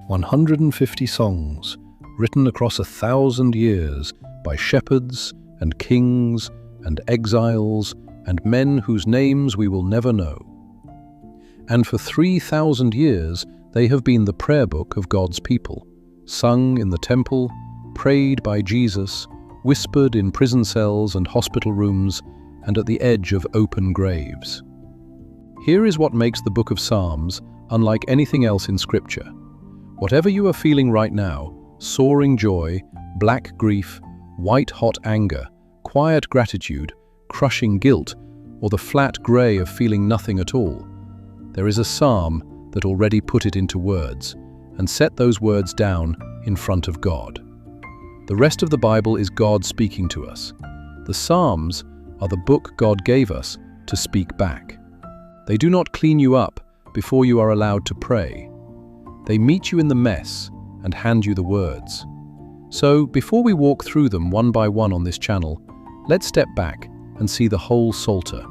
150 songs written across 1,000 years by shepherds and kings and exiles and men whose names we will never know. And for 3,000 years they have been the prayer book of God's people, sung in the temple, prayed by Jesus, whispered in prison cells and hospital rooms, and at the edge of open graves. Here is what makes the book of Psalms unlike anything else in Scripture. Whatever you are feeling right now, soaring joy, black grief, white-hot anger, quiet gratitude, crushing guilt, or the flat grey of feeling nothing at all, there is a psalm that already put it into words and set those words down in front of God. The rest of the Bible is God speaking to us. The Psalms are the book God gave us to speak back. They do not clean you up before you are allowed to pray. They meet you in the mess and hand you the words. So, before we walk through them one by one on this channel, let's step back and see the whole Psalter.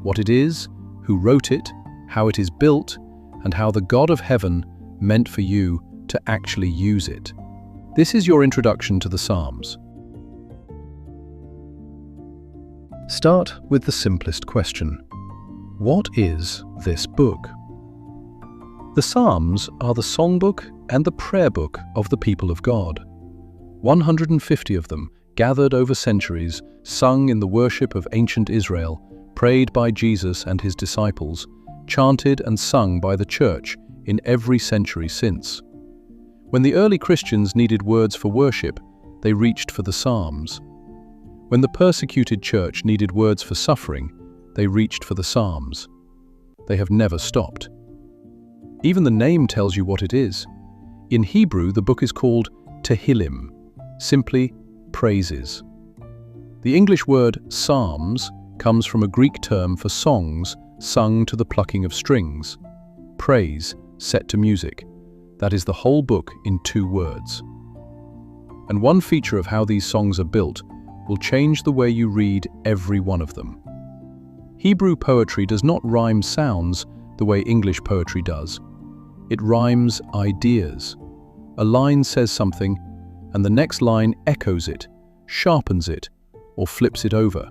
What it is, who wrote it, how it is built, and how the God of heaven meant for you to actually use it. This is your introduction to the Psalms. Start with the simplest question. What is this book? The Psalms are the songbook and the prayer book of the people of God. 150 of them, gathered over centuries, sung in the worship of ancient Israel, prayed by Jesus and his disciples, chanted and sung by the church in every century since. When the early Christians needed words for worship, they reached for the Psalms. When the persecuted church needed words for suffering, they reached for the Psalms. They have never stopped. Even the name tells you what it is. In Hebrew, the book is called Tehillim, simply praises. The English word psalms comes from a Greek term for songs sung to the plucking of strings. Praise set to music. That is the whole book in 2 words. And one feature of how these songs are built will change the way you read every one of them. Hebrew poetry does not rhyme sounds the way English poetry does. It rhymes ideas. A line says something, and the next line echoes it, sharpens it, or flips it over.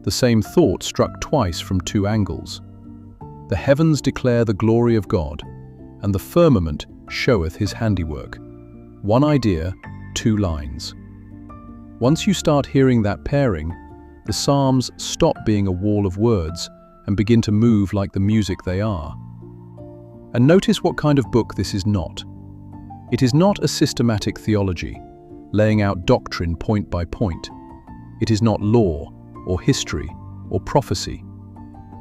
The same thought struck twice from 2 angles. The heavens declare the glory of God, and the firmament showeth his handiwork. One idea, 2 lines. Once you start hearing that pairing, the Psalms stop being a wall of words and begin to move like the music they are. And notice what kind of book this is not. It is not a systematic theology, laying out doctrine point by point. It is not law, or history, or prophecy.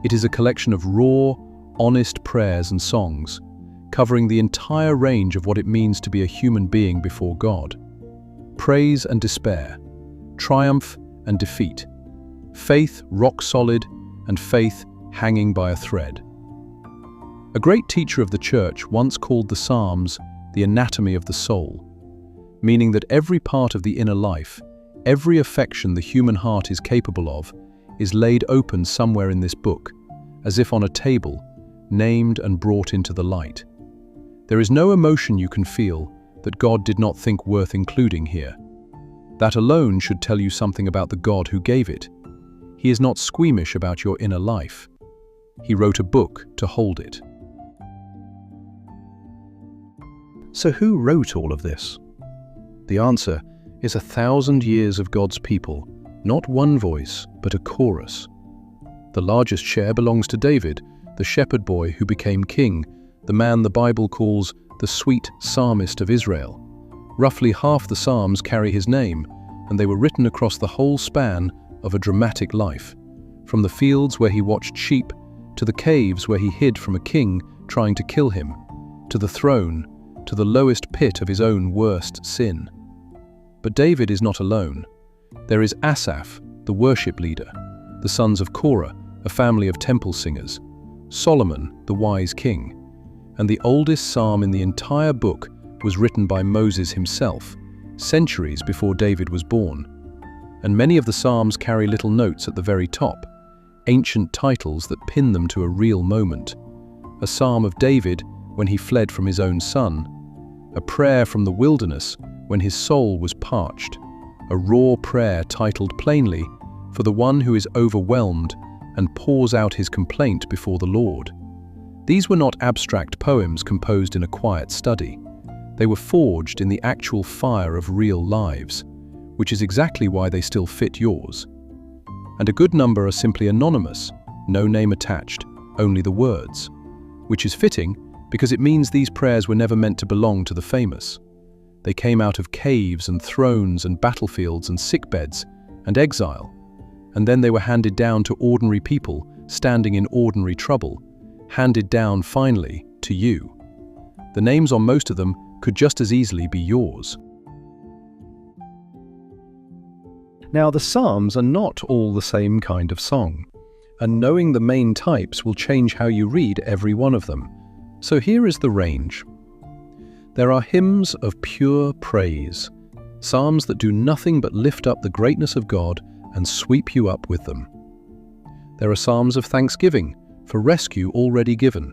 It is a collection of raw, honest prayers and songs, covering the entire range of what it means to be a human being before God. Praise and despair, triumph and defeat, faith rock solid and faith hanging by a thread. A great teacher of the church once called the Psalms the anatomy of the soul, meaning that every part of the inner life, every affection the human heart is capable of, is laid open somewhere in this book, as if on a table, named and brought into the light. There is no emotion you can feel that God did not think worth including here. That alone should tell you something about the God who gave it. He is not squeamish about your inner life. He wrote a book to hold it. So who wrote all of this? The answer is 1,000 years of God's people, not one voice, but a chorus. The largest share belongs to David, the shepherd boy who became king, the man the Bible calls the sweet psalmist of Israel. Roughly half the Psalms carry his name, and they were written across the whole span of a dramatic life, from the fields where he watched sheep, to the caves where he hid from a king trying to kill him, to the throne, to the lowest pit of his own worst sin. But David is not alone. There is Asaph, the worship leader, the sons of Korah, a family of temple singers, Solomon, the wise king, and the oldest psalm in the entire book was written by Moses himself, centuries before David was born. And many of the psalms carry little notes at the very top, ancient titles that pin them to a real moment. A psalm of David when he fled from his own son, a prayer from the wilderness when his soul was parched, a raw prayer titled plainly, "For the one who is overwhelmed and pours out his complaint before the Lord." These were not abstract poems composed in a quiet study. They were forged in the actual fire of real lives, which is exactly why they still fit yours. And a good number are simply anonymous, no name attached, only the words, which is fitting because it means these prayers were never meant to belong to the famous. They came out of caves and thrones and battlefields and sickbeds and exile, and then they were handed down to ordinary people standing in ordinary trouble, handed down finally to you. The names on most of them could just as easily be yours. Now, the Psalms are not all the same kind of song, and knowing the main types will change how you read every one of them. So here is the range. There are hymns of pure praise, psalms that do nothing but lift up the greatness of God and sweep you up with them. There are psalms of thanksgiving for rescue already given.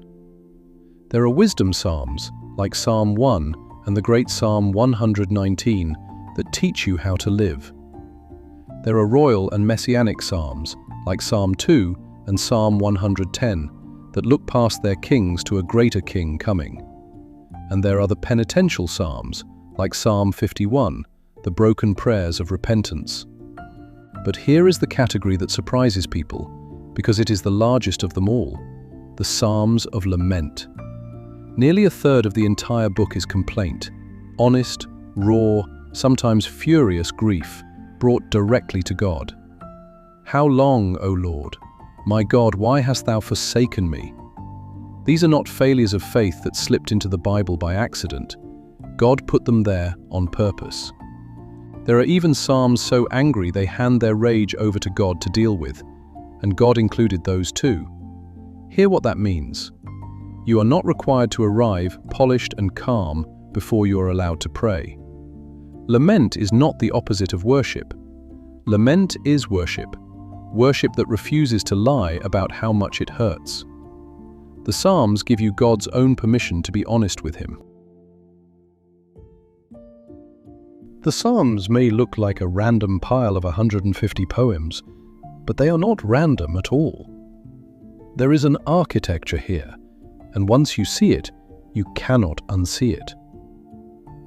There are wisdom psalms, like Psalm 1 and the great Psalm 119, that teach you how to live. There are royal and messianic psalms, like Psalm 2 and Psalm 110, that look past their kings to a greater king coming. And there are the penitential psalms, like Psalm 51, the broken prayers of repentance. But here is the category that surprises people, because it is the largest of them all, the Psalms of Lament. Nearly a third of the entire book is complaint, honest, raw, sometimes furious grief, brought directly to God. "How long, O Lord? My God, why hast thou forsaken me?" These are not failures of faith that slipped into the Bible by accident. God put them there on purpose. There are even psalms so angry they hand their rage over to God to deal with, and God included those too. Hear what that means. You are not required to arrive polished and calm before you are allowed to pray. Lament is not the opposite of worship. Lament is worship, worship that refuses to lie about how much it hurts. The Psalms give you God's own permission to be honest with Him. The Psalms may look like a random pile of 150 poems, but they are not random at all. There is an architecture here, and once you see it, you cannot unsee it.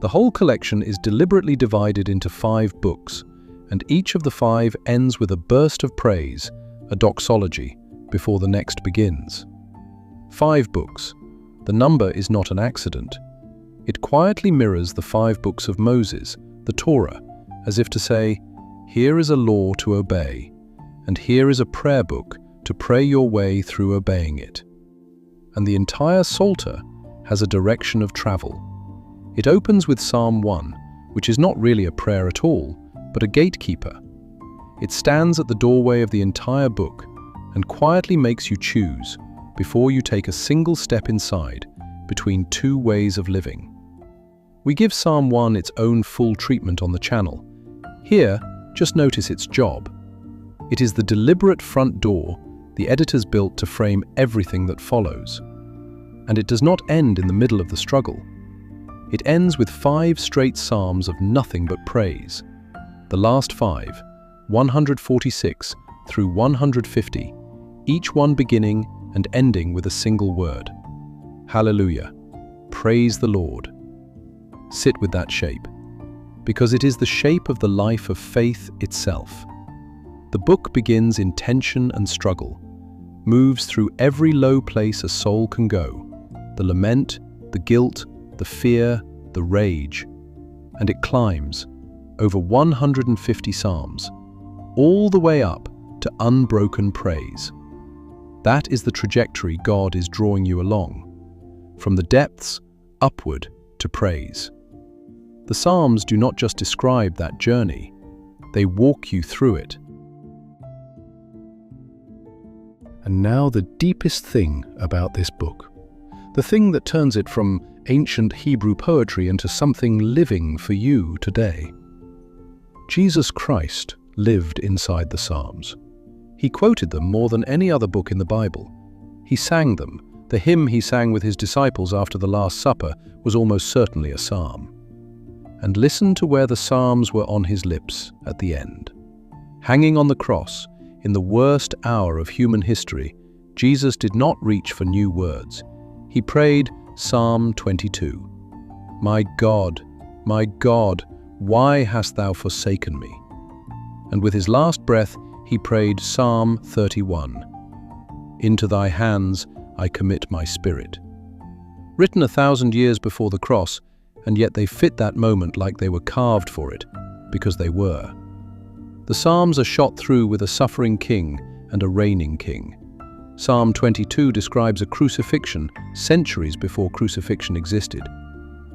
The whole collection is deliberately divided into 5 books, and each of the 5 ends with a burst of praise, a doxology, before the next begins. 5 books. The number is not an accident. It quietly mirrors the 5 books of Moses, the Torah, as if to say, here is a law to obey, and here is a prayer book to pray your way through obeying it. And the entire Psalter has a direction of travel. It opens with Psalm 1, which is not really a prayer at all, but a gatekeeper. It stands at the doorway of the entire book and quietly makes you choose before you take a single step inside between 2 ways of living. We give Psalm 1 its own full treatment on the channel. Here, just notice its job. It is the deliberate front door the editors built to frame everything that follows. And it does not end in the middle of the struggle. It ends with 5 straight psalms of nothing but praise. The last 5, 146 through 150, each one beginning and ending with a single word. Hallelujah. Praise the Lord. Sit with that shape, because it is the shape of the life of faith itself. The book begins in tension and struggle, moves through every low place a soul can go, the lament, the guilt, the fear, the rage, and it climbs over 150 psalms, all the way up to unbroken praise. That is the trajectory God is drawing you along, from the depths upward to praise. The Psalms do not just describe that journey, they walk you through it. And now the deepest thing about this book, the thing that turns it from ancient Hebrew poetry into something living for you today. Jesus Christ lived inside the Psalms. He quoted them more than any other book in the Bible. He sang them, The hymn he sang with his disciples after the Last Supper was almost certainly a psalm. And listen to where the psalms were on his lips at the end. Hanging on the cross, in the worst hour of human history, Jesus did not reach for new words. He prayed Psalm 22. My God, why hast thou forsaken me? And with his last breath, he prayed Psalm 31. Into thy hands I commit my spirit. Written 1,000 years before the cross, and yet they fit that moment like they were carved for it, because they were. The Psalms are shot through with a suffering king and a reigning king. Psalm 22 describes a crucifixion centuries before crucifixion existed.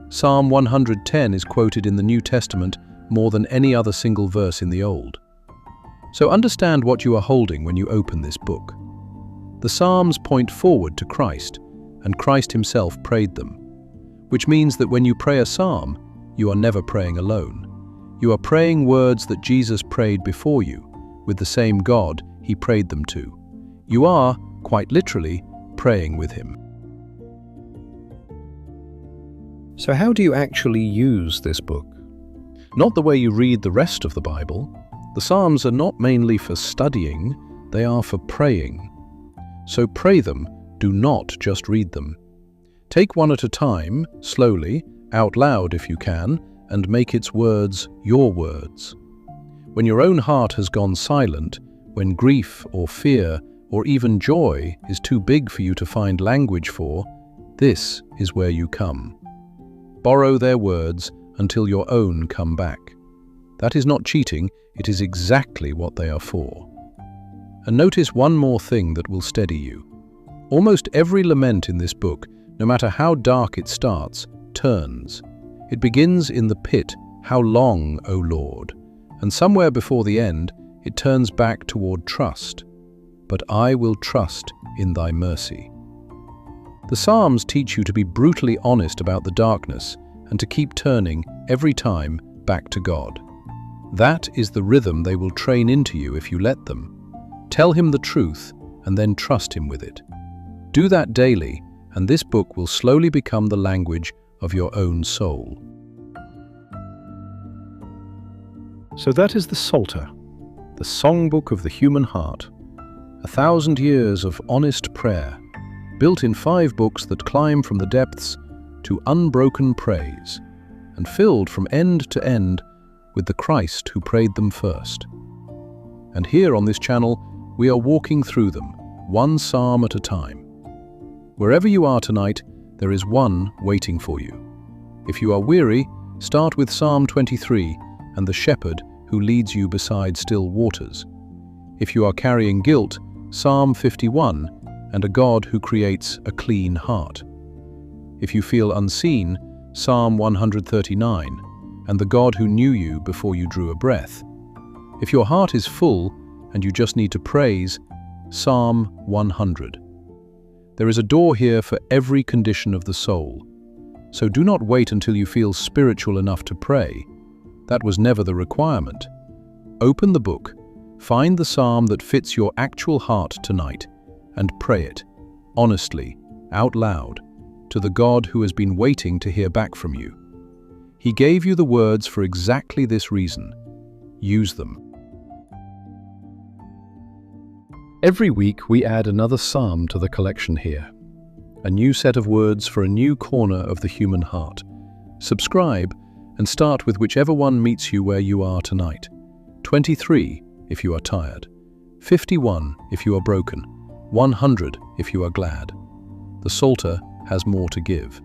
Psalm 110 is quoted in the New Testament more than any other single verse in the Old. So understand what you are holding when you open this book. The Psalms point forward to Christ, and Christ himself prayed them, which means that when you pray a psalm, you are never praying alone. You are praying words that Jesus prayed before you, with the same God he prayed them to. You are, quite literally, praying with him. So how do you actually use this book? Not the way you read the rest of the Bible. The Psalms are not mainly for studying, they are for praying. So pray them, do not just read them. Take one at a time, slowly, out loud if you can, and make its words your words. When your own heart has gone silent, when grief or fear or even joy is too big for you to find language for, this is where you come. Borrow their words until your own come back. That is not cheating, it is exactly what they are for. And notice one more thing that will steady you. Almost every lament in this book, no matter how dark it starts, turns. It begins in the pit, how long, O Lord? And somewhere before the end, it turns back toward trust. But I will trust in thy mercy. The Psalms teach you to be brutally honest about the darkness and to keep turning, every time, back to God. That is the rhythm they will train into you if you let them. Tell him the truth and then trust him with it. Do that daily, and this book will slowly become the language of your own soul. So that is the Psalter, the songbook of the human heart. 1,000 years of honest prayer, built in 5 books that climb from the depths to unbroken praise, and filled from end to end with the Christ who prayed them first. And here on this channel, we are walking through them, one psalm at a time. Wherever you are tonight, there is one waiting for you. If you are weary, start with Psalm 23 and the shepherd who leads you beside still waters. If you are carrying guilt, Psalm 51 and a God who creates a clean heart. If you feel unseen, Psalm 139 and the God who knew you before you drew a breath. If your heart is full and you just need to praise, Psalm 100. There is a door here for every condition of the soul. So do not wait until you feel spiritual enough to pray. That was never the requirement. Open the book, find the psalm that fits your actual heart tonight, and pray it, honestly, out loud, to the God who has been waiting to hear back from you. He gave you the words for exactly this reason. Use them. Every week we add another psalm to the collection here. A new set of words for a new corner of the human heart. Subscribe and start with whichever one meets you where you are tonight. 23 if you are tired. 51 if you are broken. 100 if you are glad. The Psalter has more to give.